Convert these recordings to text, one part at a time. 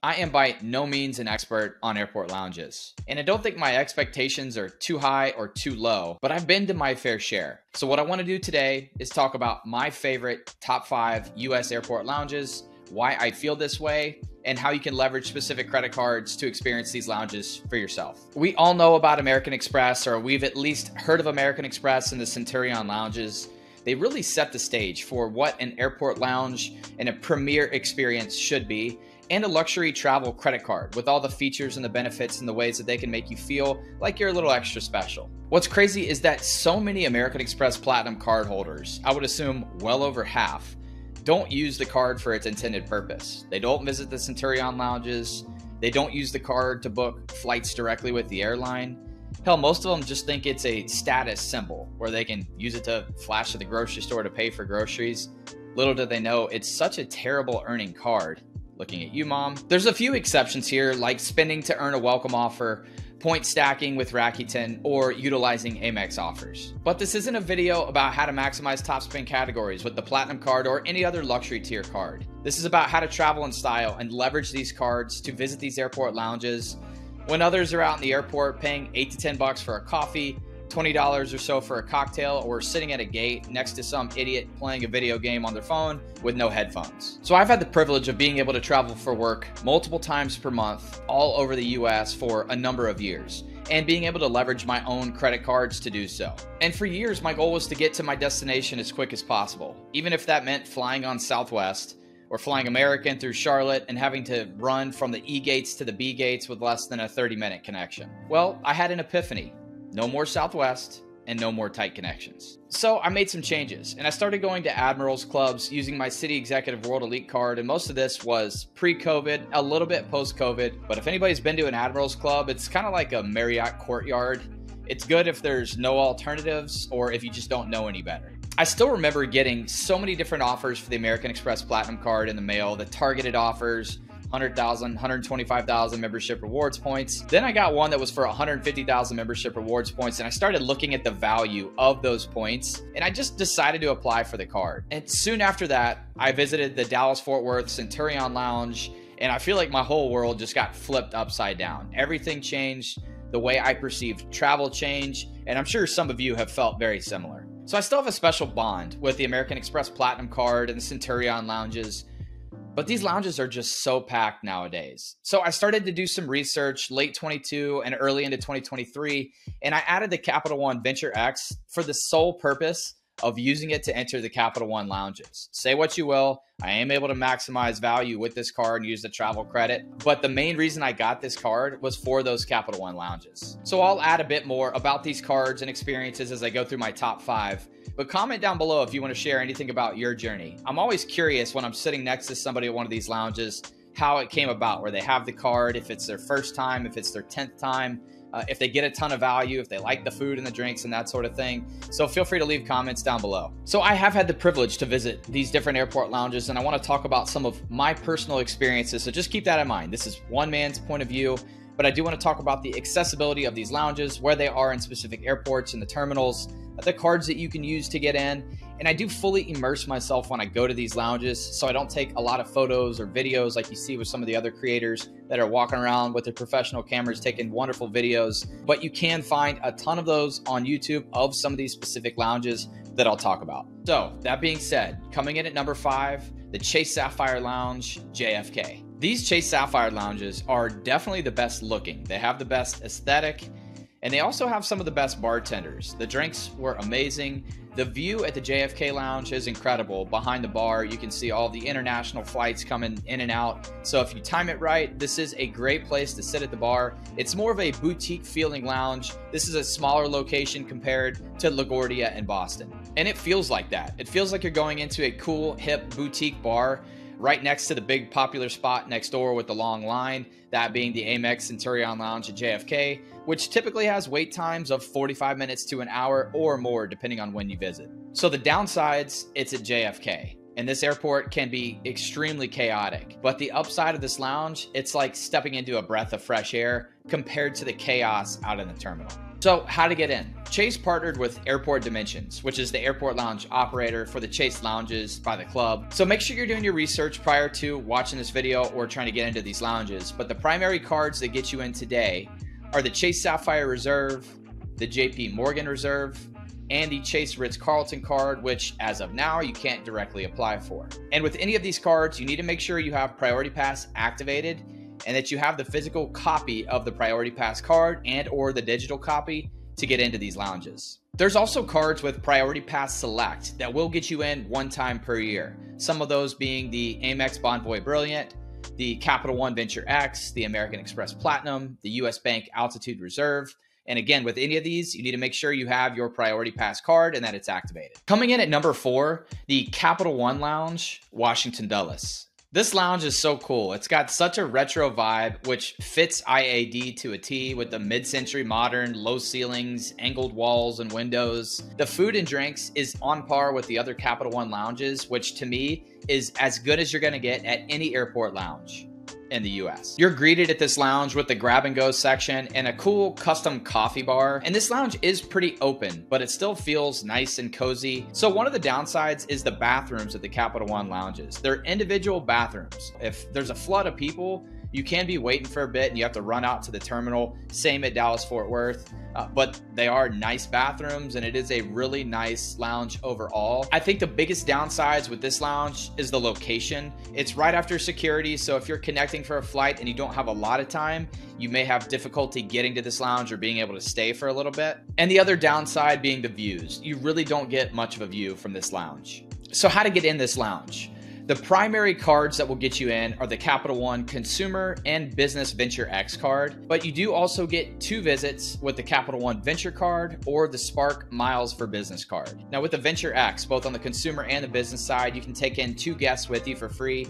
I am by no means an expert on airport lounges, and I don't think my expectations are too high or too low, but I've been to my fair share. So what I want to do today is talk about my favorite top 5 US airport lounges, why I feel this way, and how you can leverage specific credit cards to experience these lounges for yourself. We all know about American Express, or we've at least heard of American Express and the Centurion lounges. They really set the stage for what an airport lounge and a premier experience should be, and a luxury travel credit card with all the features and the benefits and the ways that they can make you feel like you're a little extra special. What's crazy is that so many American Express Platinum card holders, I would assume well over half, don't use the card for its intended purpose. They don't visit the Centurion lounges. They don't use the card to book flights directly with the airline. Hell, most of them just think it's a status symbol where they can use it to flash to the grocery store to pay for groceries. Little do they know, it's such a terrible earning card. Looking at you, Mom. There's a few exceptions here, like spending to earn a welcome offer, point stacking with Rakuten, or utilizing AMEX offers. But this isn't a video about how to maximize top spend categories with the Platinum card or any other luxury tier card. This is about how to travel in style and leverage these cards to visit these airport lounges when others are out in the airport paying $8 to $10 for a coffee, $20 or so for a cocktail, or sitting at a gate next to some idiot playing a video game on their phone with no headphones. So I've had the privilege of being able to travel for work multiple times per month all over the US for a number of years, and being able to leverage my own credit cards to do so. And for years, my goal was to get to my destination as quick as possible, even if that meant flying on Southwest or flying American through Charlotte and having to run from the E gates to the B gates with less than a 30-minute connection. Well, I had an epiphany. No more Southwest and no more tight connections. So I made some changes and I started going to Admirals clubs using my City Executive World Elite card, and most of this was pre-COVID, a little bit post-COVID. But if anybody's been to an Admirals club, it's kind of like a Marriott courtyard. It's good if there's no alternatives or if you just don't know any better. I still remember getting so many different offers for the American Express Platinum card in the mail, the targeted offers, 100,000, 125,000 membership rewards points. Then I got one that was for 150,000 membership rewards points, and I started looking at the value of those points, and I just decided to apply for the card. And soon after that, I visited the Dallas-Fort Worth Centurion Lounge, and I feel like my whole world just got flipped upside down. Everything changed. The way I perceived travel changed, and I'm sure some of you have felt very similar. So I still have a special bond with the American Express Platinum card and the Centurion lounges, but these lounges are just so packed nowadays. So I started to do some research late 22 and early into 2023, and I added the Capital One Venture X for the sole purpose of using it to enter the Capital One lounges. Say what you will, I am able to maximize value with this card and use the travel credit, but the main reason I got this card was for those Capital One lounges. So I'll add a bit more about these cards and experiences as I go through my top 5. But comment down below if you want to share anything about your journey. I'm always curious when I'm sitting next to somebody at one of these lounges, how it came about, where they have the card, if it's their first time, if it's their 10th time, if they get a ton of value, if they like the food and the drinks and that sort of thing. So feel free to leave comments down below. So I have had the privilege to visit these different airport lounges, and I want to talk about some of my personal experiences. So just keep that in mind. This is one man's point of view, but I do want to talk about the accessibility of these lounges, where they are in specific airports and the terminals, the cards that you can use to get in. And I do fully immerse myself when I go to these lounges, so I don't take a lot of photos or videos like you see with some of the other creators that are walking around with their professional cameras taking wonderful videos. But you can find a ton of those on YouTube of some of these specific lounges that I'll talk about. So that being said, coming in at number 5, the Chase Sapphire Lounge, JFK. These Chase Sapphire lounges are definitely the best looking. They have the best aesthetic, and they also have some of the best bartenders. The drinks were amazing. The view at the JFK Lounge is incredible. Behind the bar, you can see all the international flights coming in and out. So if you time it right, this is a great place to sit at the bar. It's more of a boutique feeling lounge. This is a smaller location compared to LaGuardia in Boston. And it feels like that. It feels like you're going into a cool, hip boutique bar right next to the big popular spot next door with the long line, that being the AMEX Centurion Lounge at JFK, which typically has wait times of 45 minutes to an hour or more depending on when you visit. So the downsides, it's at JFK, and this airport can be extremely chaotic. But the upside of this lounge, it's like stepping into a breath of fresh air compared to the chaos out in the terminal. So how to get in? Chase partnered with Airport Dimensions, which is the airport lounge operator for the Chase lounges by the club. So make sure you're doing your research prior to watching this video or trying to get into these lounges. But the primary cards that get you in today are the Chase Sapphire Reserve, the JP Morgan Reserve, and the Chase Ritz-Carlton card, which as of now, you can't directly apply for. And with any of these cards, you need to make sure you have Priority Pass activated and that you have the physical copy of the Priority Pass card and or the digital copy to get into these lounges. There's also cards with Priority Pass Select that will get you in one time per year. Some of those being the AMEX Bonvoy Brilliant, the Capital One Venture X, the American Express Platinum, the US Bank Altitude Reserve. And again, with any of these, you need to make sure you have your Priority Pass card and that it's activated. Coming in at number 4, the Capital One Lounge, Washington Dulles. This lounge is so cool. It's got such a retro vibe, which fits IAD to a T with the mid-century modern, low ceilings, angled walls and windows. The food and drinks is on par with the other Capital One lounges, which to me is as good as you're gonna get at any airport lounge in the US. You're greeted at this lounge with the grab and go section and a cool custom coffee bar. And this lounge is pretty open, but it still feels nice and cozy. So one of the downsides is the bathrooms at the Capital One lounges. They're individual bathrooms. If there's a flood of people, you can be waiting for a bit and you have to run out to the terminal. Same at Dallas Fort Worth, but they are nice bathrooms and it is a really nice lounge overall. I think the biggest downsides with this lounge is the location. It's right after security, so if you're connecting for a flight and you don't have a lot of time, you may have difficulty getting to this lounge or being able to stay for a little bit. And the other downside being the views. You really don't get much of a view from this lounge. So how to get in this lounge? The primary cards that will get you in are the Capital One Consumer and Business Venture X card, but you do also get 2 visits with the Capital One Venture card or the Spark Miles for Business card. Now with the Venture X, both on the consumer and the business side, you can take in 2 guests with you for free,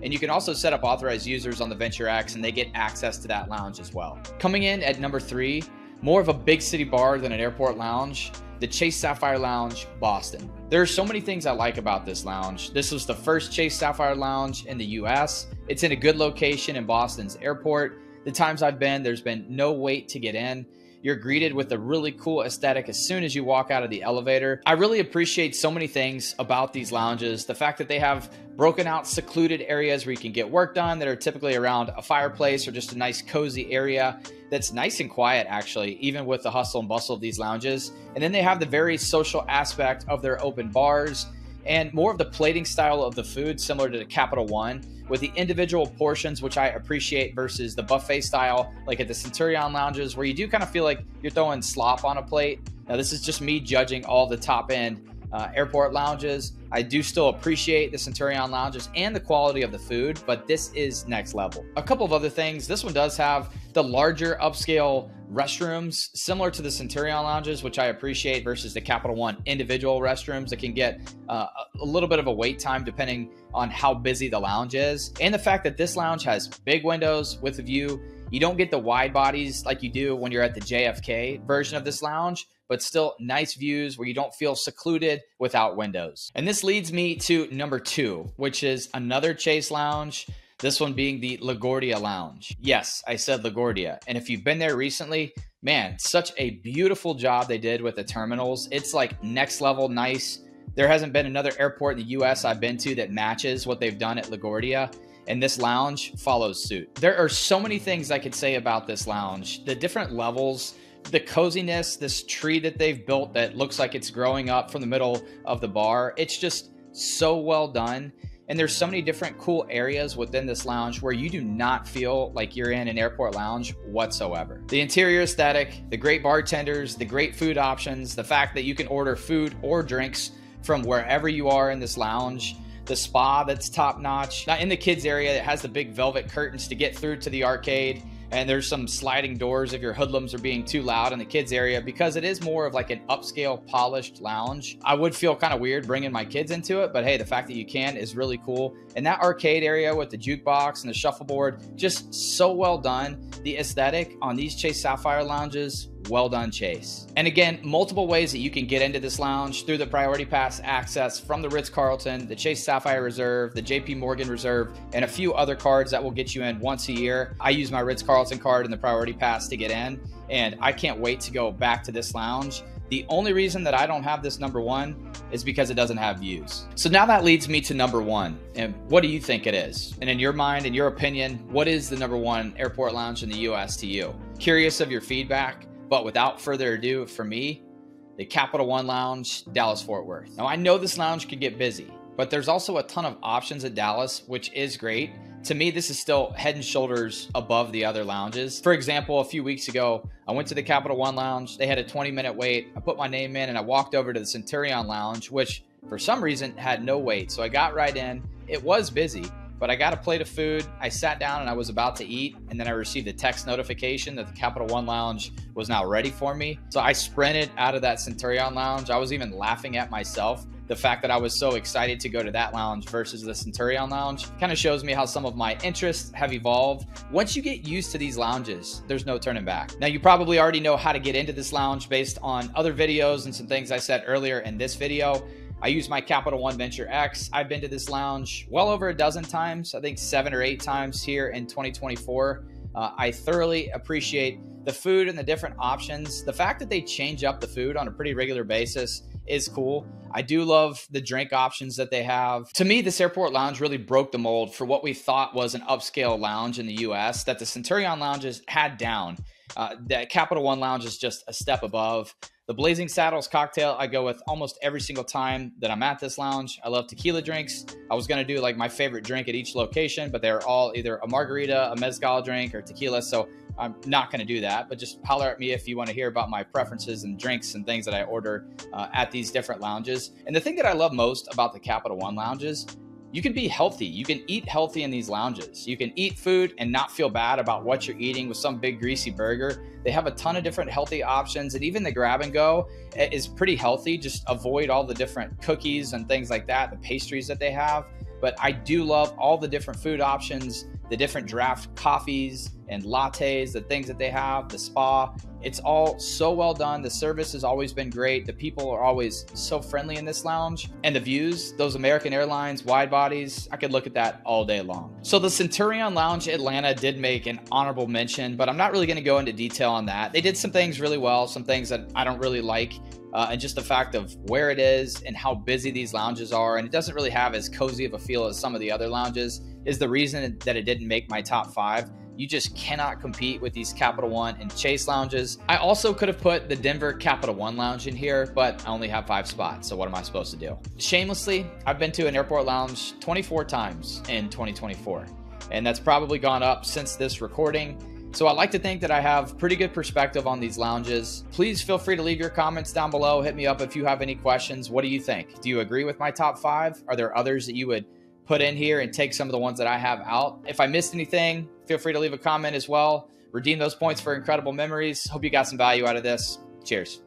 and you can also set up authorized users on the Venture X and they get access to that lounge as well. Coming in at number 3, more of a big city bar than an airport lounge, the Chase Sapphire Lounge, Boston. There are so many things I like about this lounge. This was the first Chase Sapphire Lounge in the US. It's in a good location in Boston's airport. The times I've been, there's been no wait to get in. You're greeted with a really cool aesthetic as soon as you walk out of the elevator. I really appreciate so many things about these lounges. The fact that they have broken out secluded areas where you can get work done that are typically around a fireplace or just a nice cozy area that's nice and quiet actually, even with the hustle and bustle of these lounges. And then they have the very social aspect of their open bars and more of the plating style of the food similar to the Capital One, with the individual portions, which I appreciate, versus the buffet style, like at the Centurion lounges, where you do kind of feel like you're throwing slop on a plate. Now, this is just me judging all the top end airport lounges. I do still appreciate the Centurion lounges and the quality of the food, but this is next level. A couple of other things. This one does have the larger upscale restrooms similar to the Centurion lounges, which I appreciate, versus the Capital One individual restrooms that can get a little bit of a wait time depending on how busy the lounge is. And the fact that this lounge has big windows with a view. You don't get the wide bodies like you do when you're at the JFK version of this lounge, but still nice views where you don't feel secluded without windows. And this leads me to number 2, which is another Chase lounge. This one being the LaGuardia Lounge. Yes, I said LaGuardia. And if you've been there recently, man, such a beautiful job they did with the terminals. It's like next level nice. There hasn't been another airport in the US I've been to that matches what they've done at LaGuardia, and this lounge follows suit. There are so many things I could say about this lounge. The different levels, the coziness, this tree that they've built that looks like it's growing up from the middle of the bar. It's just so well done. And there's so many different cool areas within this lounge where you do not feel like you're in an airport lounge whatsoever. The interior aesthetic, the great bartenders, the great food options, the fact that you can order food or drinks from wherever you are in this lounge, the spa that's top notch. Now in the kids area, it has the big velvet curtains to get through to the arcade. And there's some sliding doors if your hoodlums are being too loud in the kids area, because it is more of like an upscale polished lounge. I would feel kind of weird bringing my kids into it, but hey, the fact that you can is really cool. And that arcade area with the jukebox and the shuffleboard, just so well done. The aesthetic on these Chase Sapphire lounges, well done, Chase. And again, multiple ways that you can get into this lounge through the Priority Pass access from the Ritz-Carlton, the Chase Sapphire Reserve, the JP Morgan Reserve, and a few other cards that will get you in once a year. I use my Ritz-Carlton card and the Priority Pass to get in, and I can't wait to go back to this lounge. The only reason that I don't have this number one is because it doesn't have views. So now that leads me to number one. And what do you think it is? And in your mind, in your opinion, what is the number one airport lounge in the US to you? Curious of your feedback, but without further ado, for me, the Capital One Lounge, Dallas Fort Worth. Now I know this lounge could get busy, but there's also a ton of options at Dallas, which is great. To me, this is still head and shoulders above the other lounges. For example, a few weeks ago, I went to the Capital One Lounge. They had a 20-minute wait. I put my name in and I walked over to the Centurion Lounge, which for some reason had no wait. So I got right in. It was busy, but I got a plate of food. I sat down and I was about to eat, and then I received a text notification that the Capital One Lounge was now ready for me. So I sprinted out of that Centurion Lounge. I was even laughing at myself. The fact that I was so excited to go to that lounge versus the Centurion Lounge kind of shows me how some of my interests have evolved. Once you get used to these lounges, there's no turning back. Now, you probably already know how to get into this lounge based on other videos and some things I said earlier in this video. I use my Capital One Venture X. I've been to this lounge well over a dozen times, I think 7 or 8 times here in 2024. I thoroughly appreciate the food and the different options. The fact that they change up the food on a pretty regular basis is cool. I do love the drink options that they have. To me, this airport lounge really broke the mold for what we thought was an upscale lounge in the US that the Centurion lounges had down. The Capital One Lounge is just a step above. The Blazing Saddles cocktail I go with almost every single time that I'm at this lounge. I love tequila drinks. I was gonna do like my favorite drink at each location, but they're all either a margarita, a mezcal drink, or tequila. So I'm not gonna do that, but just holler at me if you wanna hear about my preferences and drinks and things that I order at these different lounges. And the thing that I love most about the Capital One lounges, you can be healthy. You can eat healthy in these lounges. You can eat food and not feel bad about what you're eating with some big greasy burger. They have a ton of different healthy options, and even the grab and go is pretty healthy. Just avoid all the different cookies and things like that, the pastries that they have. But I do love all the different food options, the different draft coffees and lattes, the things that they have, the spa. It's all so well done. The service has always been great. The people are always so friendly in this lounge. And the views, those American Airlines wide bodies, I could look at that all day long. So the Centurion Lounge Atlanta did make an honorable mention, but I'm not really gonna go into detail on that. They did some things really well, some things that I don't really like. And just the fact of where it is and how busy these lounges are, and it doesn't really have as cozy of a feel as some of the other lounges, is the reason that it didn't make my top 5. You just cannot compete with these Capital One and Chase lounges. I also could have put the Denver Capital One Lounge in here, but I only have 5 spots, so what am I supposed to do? Shamelessly, I've been to an airport lounge 24 times in 2024, and that's probably gone up since this recording. So I like to think that I have pretty good perspective on these lounges. Please feel free to leave your comments down below. Hit me up if you have any questions. What do you think? Do you agree with my top 5? Are there others that you would put in here and take some of the ones that I have out? If I missed anything, feel free to leave a comment as well. Redeem those points for incredible memories. Hope you got some value out of this. Cheers.